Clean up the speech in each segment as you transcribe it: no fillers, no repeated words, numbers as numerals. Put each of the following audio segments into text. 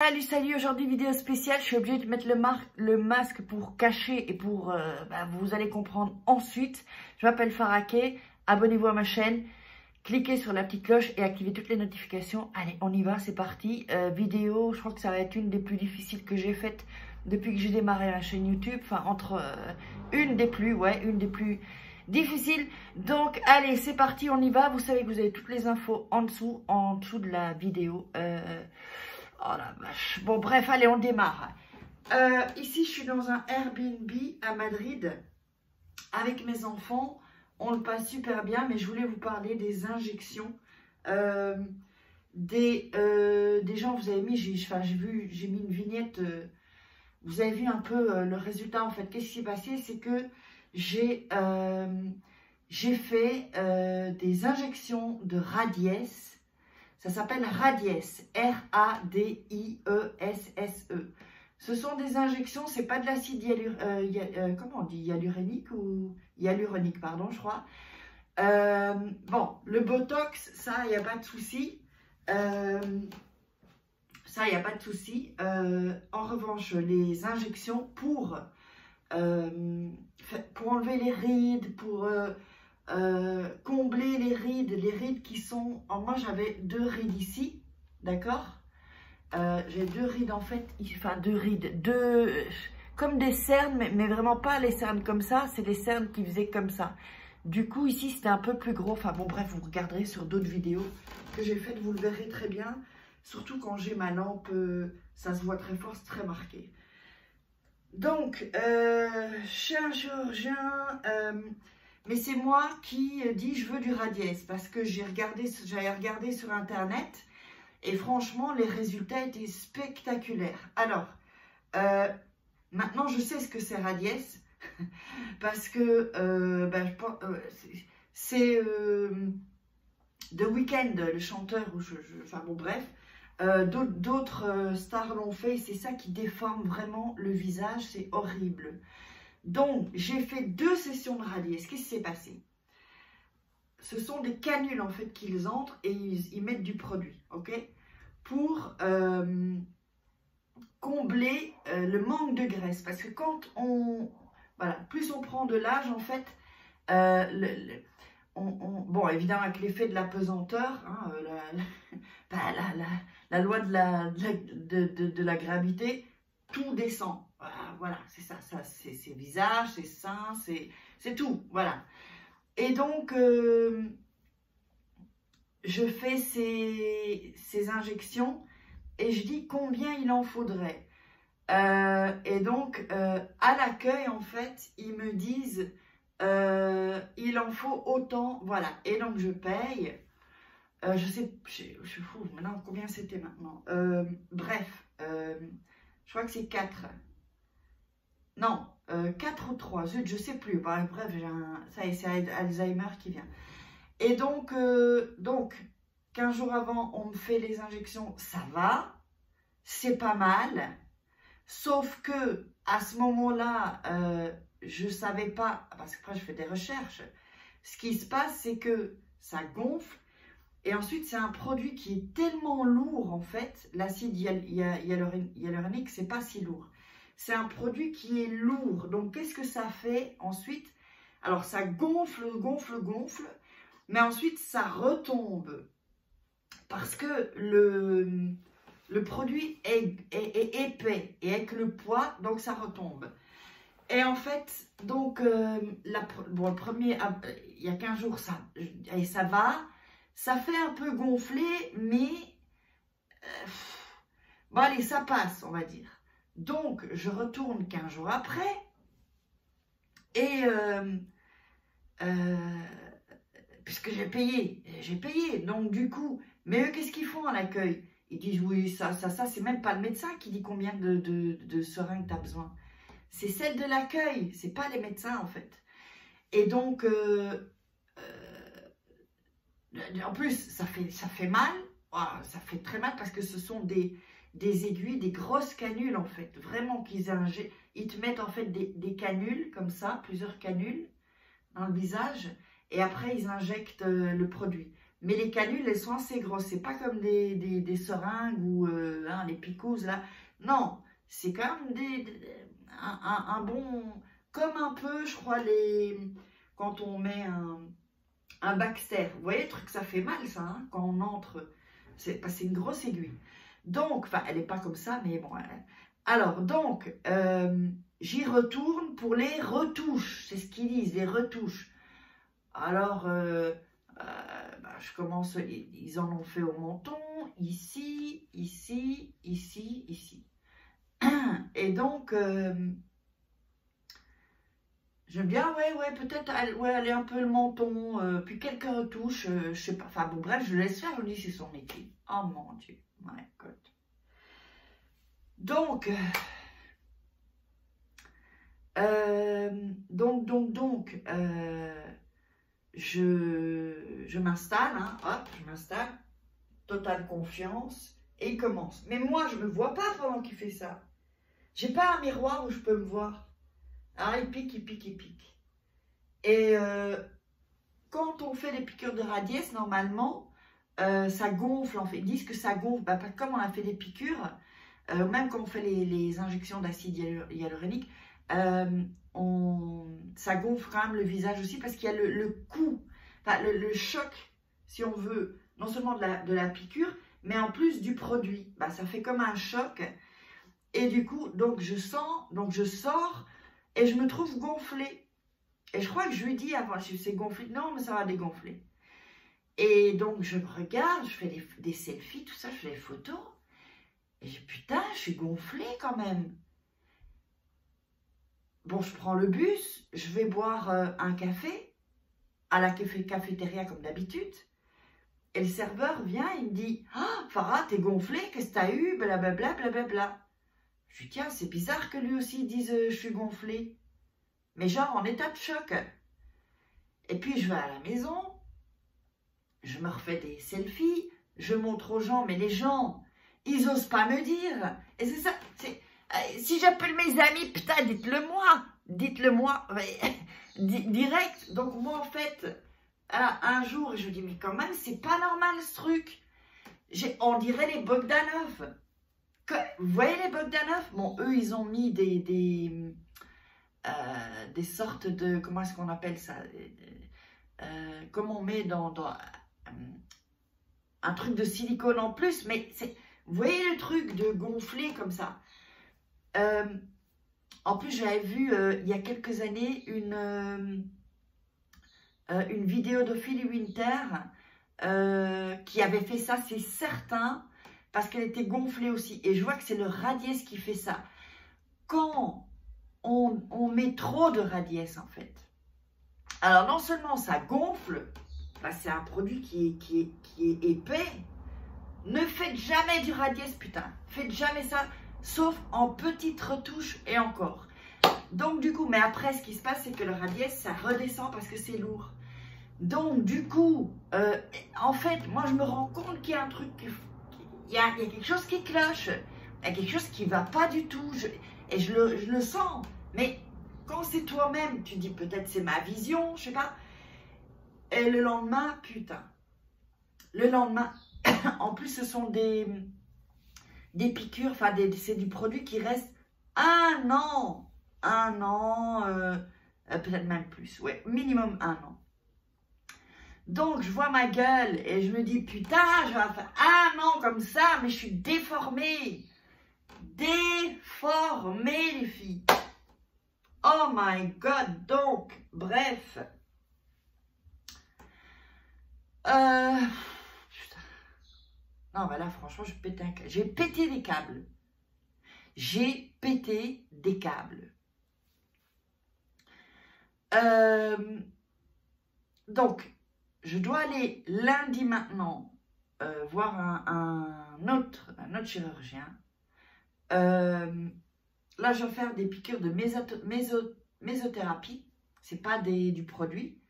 Salut, salut, aujourd'hui vidéo spéciale, je suis obligée de mettre le masque pour cacher et pour, vous allez comprendre ensuite. Je m'appelle Faraké, abonnez-vous à ma chaîne, cliquez sur la petite cloche et activez toutes les notifications. Allez, on y va, c'est parti. Vidéo, je crois que ça va être une des plus difficiles que j'ai faites depuis que j'ai démarré la chaîne YouTube. Enfin, une des plus difficiles. Donc, allez, c'est parti, on y va. Vous savez que vous avez toutes les infos en dessous de la vidéo. Oh la vache. Bon, bref, allez, on démarre. Ici, je suis dans un Airbnb à Madrid avec mes enfants. On le passe super bien, mais je voulais vous parler des injections. Des gens, vous avez mis, j'ai mis une vignette. Vous avez vu un peu le résultat, en fait. Qu'est-ce qui s'est passé? C'est que j'ai fait des injections de Radiesse. Ça s'appelle Radiesse, R-A-D-I-E-S-S-E. Ce sont des injections, c'est pas de l'acide comment on dit, hyaluronique ou hyaluronique, pardon, je crois. Bon, le Botox, ça, il n'y a pas de souci. En revanche, les injections pour enlever les rides, pour combler les rides qui sont... moi j'avais 2 rides ici, d'accord, j'ai 2 rides en fait, enfin 2 rides, comme des cernes, mais vraiment pas les cernes comme ça, c'est les cernes qui faisaient comme ça. Du coup ici c'était un peu plus gros, enfin bon bref, vous regarderez sur d'autres vidéos que j'ai faites, vous le verrez très bien, surtout quand j'ai ma lampe, ça se voit très fort, c'est très marqué. Donc, chez un chirurgien... mais c'est moi qui dis je veux du Radiesse parce que j'avais regardé sur internet et franchement les résultats étaient spectaculaires. Alors maintenant je sais ce que c'est Radiesse parce que c'est The Weeknd, le chanteur, enfin bon bref, d'autres stars l'ont fait et c'est ça qui déforme vraiment le visage, c'est horrible. Donc, j'ai fait 2 sessions de Radiesse. Qu'est-ce qui s'est passé? Ce sont des canules, en fait, qu'ils entrent et ils mettent du produit, ok? Pour combler le manque de graisse. Parce que quand on... Voilà, plus on prend de l'âge, en fait, bon, évidemment, avec l'effet de la pesanteur, hein, la loi de la gravité, tout descend. Voilà, c'est ça, c'est visage, c'est sein, c'est tout, voilà. Et donc, je fais ces injections et je dis combien il en faudrait. Et donc, à l'accueil, en fait, ils me disent, il en faut autant, voilà. Et donc, je paye. Je sais, je suis fou, maintenant, combien c'était maintenant? Bref, je crois que c'est 4. Non, 4 ou 3, zut, je sais plus. Bref, ça y est, c'est Alzheimer qui vient. Et donc 15 jours avant, on me fait les injections, ça va, c'est pas mal. Sauf que à ce moment-là, je savais pas, parce que après je fais des recherches. Ce qui se passe, c'est que ça gonfle. Et ensuite, c'est un produit qui est tellement lourd, en fait. L'acide hyaluronique, c'est pas si lourd. C'est un produit qui est lourd. Donc, qu'est-ce que ça fait ensuite? Alors, ça gonfle, mais ensuite, ça retombe. Parce que le produit est épais et avec le poids, donc ça retombe. Et en fait, donc, bon, le premier, il y a 15 jours, ça va. Ça fait un peu gonfler, mais bon, allez, ça passe, on va dire. Donc, je retourne 15 jours après et puisque j'ai payé. Donc, du coup, mais eux, qu'est-ce qu'ils font à l'accueil? Ils disent, oui, ça, c'est même pas le médecin qui dit combien de seringues tu as besoin. C'est celle de l'accueil, c'est pas les médecins, en fait. Et donc, en plus, ça fait mal. Oh, ça fait très mal parce que ce sont des aiguilles, des grosses canules en fait, vraiment qu'ils injectent. Ils te mettent en fait des canules comme ça, plusieurs canules dans le visage et après ils injectent le produit. mais les canules, elles sont assez grosses. C'est pas comme des seringues ou hein, les picouses, là. Non, c'est quand même un bon... Comme un peu, je crois, quand on met un Baxter. Vous voyez le truc, ça fait mal, ça, hein, quand on entre. C'est une grosse aiguille. Donc, enfin, elle n'est pas comme ça, mais bon. Alors, donc, j'y retourne pour les retouches. C'est ce qu'ils disent, les retouches. Alors, bah, je commence, ils en ont fait au menton, ici, ici, ici, ici. Et donc, j'aime bien, ouais, peut-être aller un peu le menton, puis quelques retouches, je sais pas, enfin bon, bref, je laisse faire, je me dis, c'est son métier. Oh mon Dieu, ouais, écoute. Donc, je m'installe, hein, hop, je m'installe, totale confiance, et il commence. Mais moi, je ne me vois pas pendant qu'il fait ça. J'ai pas un miroir où je peux me voir. Alors, il pique, il pique, il pique. Et quand on fait les piqûres de radiesse, normalement, ça gonfle, en fait. Ils disent que ça gonfle, bah, comme on a fait des piqûres, même quand on fait les injections d'acide hyaluronique, ça gonfle quand même le visage aussi parce qu'il y a le coup, enfin, le choc, si on veut, non seulement de la piqûre, mais en plus du produit. Bah, ça fait comme un choc. Et du coup, donc je sors et je me trouve gonflée. Et je crois que je lui dis avant, c'est gonflé, non, mais ça va dégonfler. Et donc je me regarde, je fais des selfies, tout ça, je fais des photos. Et je dis, putain, je suis gonflée quand même. Bon, je prends le bus, je vais boire un café à la cafétéria comme d'habitude. Et le serveur vient, il me dit, ah, Farah, t'es gonflée, qu'est-ce que t'as eu, blablabla, blablabla. Je dis, tiens, c'est bizarre que lui aussi dise, je suis gonflée. Mais genre en état de choc. Et puis je vais à la maison, je me refais des selfies, je montre aux gens, mais les gens, ils osent pas me dire. Et c'est ça, si j'appelle mes amis, putain, dites-le moi, direct. Donc moi en fait, un jour, je dis, mais quand même, c'est pas normal ce truc. On dirait les Bogdanov. Vous voyez les Bogdanov? Bon, eux, ils ont mis des sortes de, comment est-ce qu'on appelle ça, comme on met dans un truc de silicone en plus, mais vous voyez le truc de gonfler comme ça. En plus, j'avais vu il y a quelques années une vidéo de Philly Winter qui avait fait ça, c'est certain, parce qu'elle était gonflée aussi. Et je vois que c'est le radiesse qui fait ça. Quand on met trop de radiesse en fait. Alors non seulement ça gonfle, bah, c'est un produit qui est épais. Ne faites jamais du radiesse, putain. Faites jamais ça, sauf en petites retouches et encore. Donc du coup, mais après ce qui se passe, c'est que le radiesse, ça redescend parce que c'est lourd. Donc du coup, en fait, moi je me rends compte qu'il y a un truc, il y a quelque chose qui cloche. Il y a quelque chose qui ne va pas du tout. Et je le sens. Mais quand c'est toi-même, tu dis peut-être c'est ma vision, je sais pas. Et le lendemain, putain. Le lendemain, en plus ce sont des piqûres, enfin c'est du produit qui reste un an. Peut-être même plus. Ouais, minimum un an. Donc je vois ma gueule et je me dis putain, je vais faire un an comme ça, mais je suis déformée. Déformée les filles. Oh my god, donc, bref. Putain. Non, bah là, franchement, je pète un câble. J'ai pété des câbles. J'ai pété des câbles. Donc, je dois aller lundi maintenant voir un autre chirurgien. Là, je vais faire des piqûres de mésothérapie. C'est pas du produit.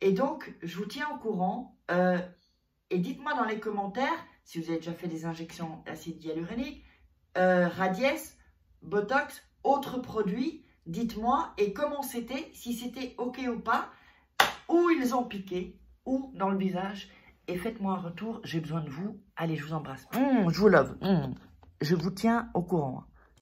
Et donc, je vous tiens au courant. Et dites-moi dans les commentaires si vous avez déjà fait des injections d'acide hyaluronique, radiesse, botox, autres produits. Dites-moi et comment c'était, si c'était OK ou pas, où ils ont piqué, ou dans le visage. et faites-moi un retour. J'ai besoin de vous. Allez, je vous embrasse. Je vous love. Je vous tiens au courant.